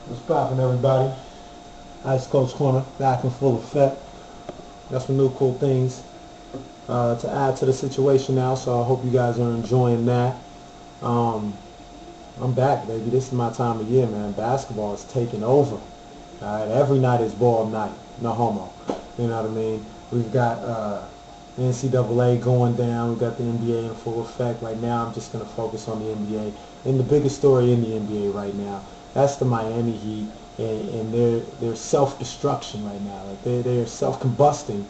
What's poppin', everybody? Icecold Corner back in full effect. Got some new cool things to add to the situation now, so I hope you guys are enjoying that. Um, I'm back, baby. This is my time of year, man. Basketball is taking over. All right, every night is ball night. No homo. You know what I mean? We've got the NCAA going down. We've got the NBA in full effect. Right now, I'm just going to focus on the NBA. And the biggest story in the NBA right now, that's the Miami Heat and their self-destruction right now. Like they're self-combusting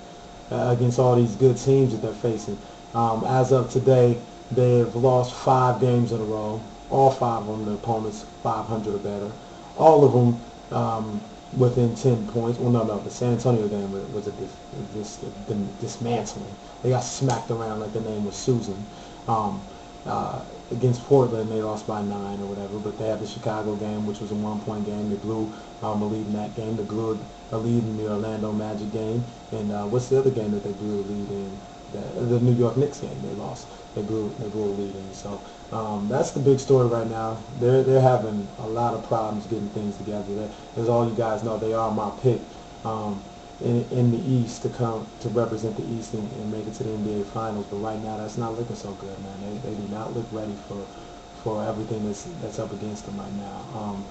against all these good teams that they're facing. As of today, they've lost 5 games in a row. All 5 of them, the opponents 500 or better. All of them within 10 points. Well, no, the San Antonio game was a dismantling. They got smacked around like their name was Susan. Um, Against Portland, they lost by 9 or whatever, but they had the Chicago game, which was a 1-point game. They blew a lead in that game. They blew a lead in the Orlando Magic game. And what's the other game that they blew a lead in? The New York Knicks game they lost. They blew a lead in. So that's the big story right now. They're having a lot of problems getting things together. As all you guys know, they are my pick in the East to come to represent the East and make it to the NBA Finals. But right now, that's not looking so good, man. They do not look ready for everything that's up against them right now.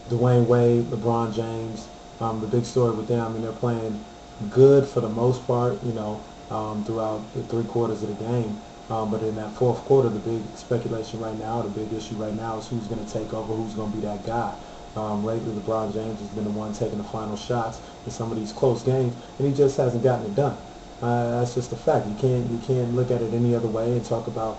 Dwayne Wade, LeBron James, the big story with them. I mean, they're playing good for the most part, throughout the 3 quarters of the game. But in that fourth quarter, the big speculation right now, the big issue right now is who's going to take over, who's going to be that guy. Lately, LeBron James has been the one taking the final shots in some of these close games, and he just hasn't gotten it done. That's just a fact. You can't look at it any other way and talk about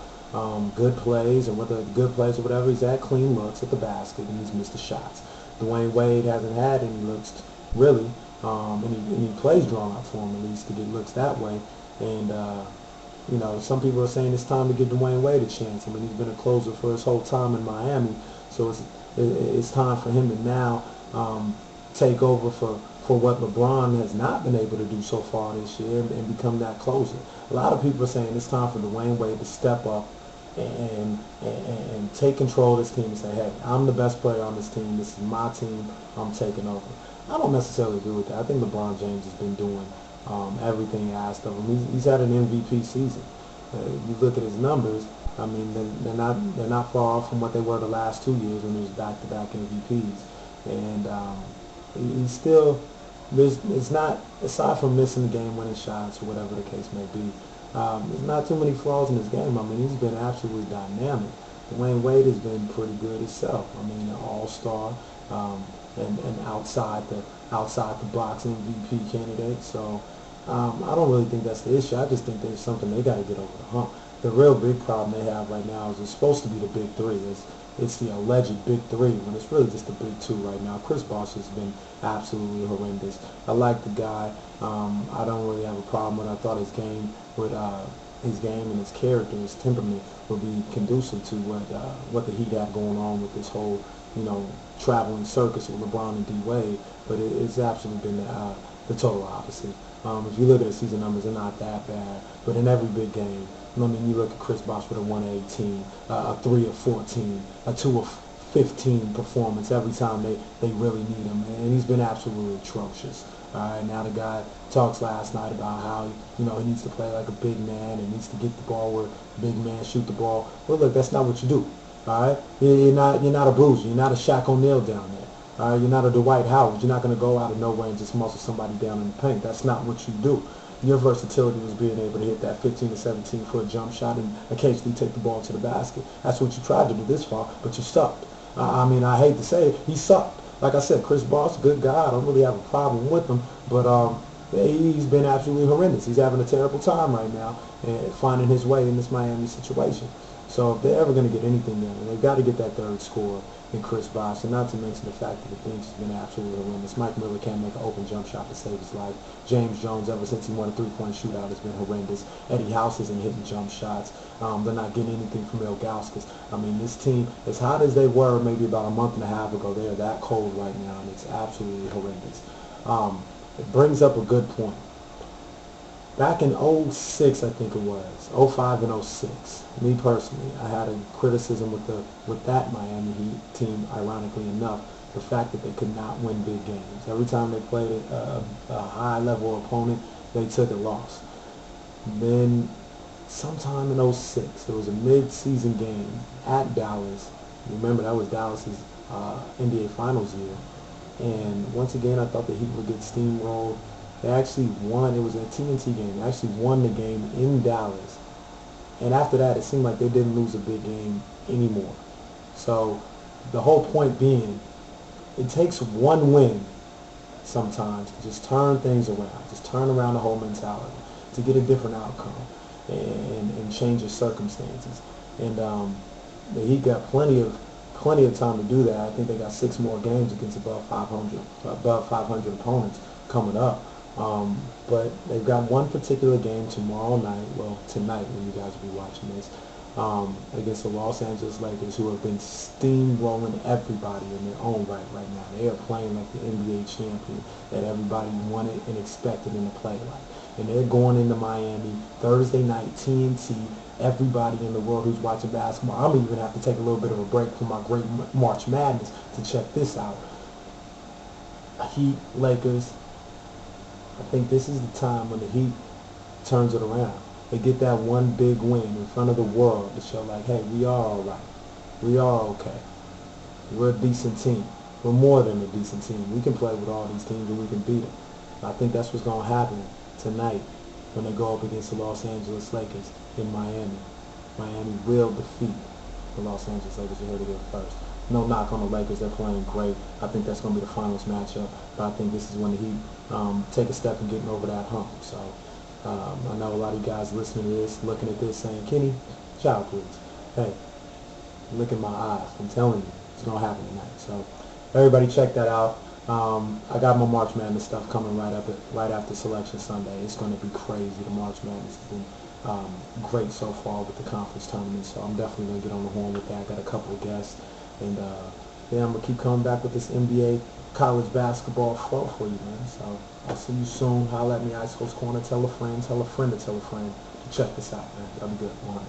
good plays and whether good plays or whatever. He's had clean looks at the basket and he's missed the shots. Dwayne Wade hasn't had any looks really, any plays drawn up for him at least to get looks that way. And some people are saying it's time to give Dwayne Wade a chance. I mean, he's been a closer for his whole time in Miami, so it's time for him to now take over for what LeBron has not been able to do so far this year and become that closer. A lot of people are saying it's time for Dwayne Wade to step up and take control of this team and say, hey, I'm the best player on this team. This is my team. I'm taking over. I don't necessarily agree with that. I think LeBron James has been doing everything asked of him. He's had an MVP season. You look at his numbers. I mean, they're not far off from what they were the last 2 years when he was back-to-back MVPs. And he's still it's not, aside from missing the game-winning shots or whatever the case may be. There's not too many flaws in his game. I mean, he's been absolutely dynamic. Dwayne Wade has been pretty good himself. I mean, an all-star and outside the box MVP candidate. So I don't really think that's the issue. I just think there's something they got to get over the hump. The real big problem they have right now is it's supposed to be the big three. It's the alleged big three when it's really just the big two right now. Chris Bosh has been absolutely horrendous. I like the guy. I don't really have a problem with it. I thought his game and his character, his temperament would be conducive to what the Heat have going on with this whole, traveling circus with LeBron and D Wade. But it's absolutely been the total opposite. If you look at the season numbers, they're not that bad. But in every big game, I mean, you look at Chris Bosh with a 118, a 3 of 14, a 2 of 15 performance every time they really need him, and he's been absolutely atrocious. All right, now the guy talks last night about how he needs to play like a big man and needs to get the ball where big men shoot the ball. Well, look, that's not what you do. All right, you're not a bruiser. You're not a Shaq O'Neal down there. All right, you're not a Dwight Howard. You're not going to go out of nowhere and just muscle somebody down in the paint. That's not what you do. Your versatility was being able to hit that 15 to 17 foot jump shot and occasionally take the ball to the basket. That's what you tried to do this far, but you sucked. I mean, I hate to say it, he sucked. Like I said, Chris Bosh, good guy. I don't really have a problem with him, but he's been absolutely horrendous. He's having a terrible time right now and finding his way in this Miami situation. So if they're ever going to get anything done, they've got to get that third score in Chris Bosh, and not to mention the fact that the bench has been absolutely horrendous. Mike Miller can't make an open jump shot to save his life. James Jones, ever since he won a three-point shootout, has been horrendous. Eddie House isn't hitting jump shots. They're not getting anything from Ilgauskas. I mean, this team, as hot as they were maybe about a month and a half ago, they're that cold right now, and it's absolutely horrendous. It brings up a good point. Back in '06, I think it was, '05 and '06. Me personally, I had a criticism with that Miami Heat team. Ironically enough, the fact that they could not win big games. Every time they played a high-level opponent, they took a loss. Then, sometime in '06, there was a mid-season game at Dallas. Remember, that was Dallas's NBA Finals year. And once again, I thought the Heat would get steamrolled. They actually won. It was a TNT game. They actually won the game in Dallas. And after that, it seemed like they didn't lose a big game anymore. So the whole point being, it takes one win sometimes to just turn things around, just turn around the whole mentality, to get a different outcome and change your circumstances. And the Heat got plenty of time to do that. I think they got 6 more games against above 500 opponents coming up. But they've got one particular game tomorrow night, well, tonight when you guys will be watching this, against the Los Angeles Lakers, who have been steamrolling everybody in their own right now. They are playing like the NBA champion that everybody wanted and expected them to play like. And they're going into Miami Thursday night, TNT. Everybody in the world who's watching basketball, I'm even have to take a little bit of a break from my great March Madness to check this out. Heat, Lakers. I think this is the time when the Heat turns it around. They get that one big win in front of the world to show like, hey, we are all right. We are okay. We're a decent team. We're more than a decent team. We can play with all these teams and we can beat them. I think that's what's going to happen tonight when they go up against the Los Angeles Lakers in Miami. Miami will defeat the Los Angeles Lakers. You heard it here first. No knock on the Lakers. They're playing great. I think that's going to be the finals matchup. But I think this is when the Heat take a step in getting over that hump. So I know a lot of you guys listening to this, looking at this, saying, Kenny, shout out, please. Hey, look in my eyes. I'm telling you, it's going to happen tonight. So everybody check that out. I got my March Madness stuff coming right after Selection Sunday. It's going to be crazy. The March Madness has been great so far with the conference tournament, so I'm definitely going to get on the horn with that. I got a couple of guests, and yeah, I'm going to keep coming back with this NBA college basketball flow for you, man. So I'll see you soon. Holla at me, Icecold Corner. Tell a friend to tell a friend to tell a friend to check this out, man. That'll be good. 100.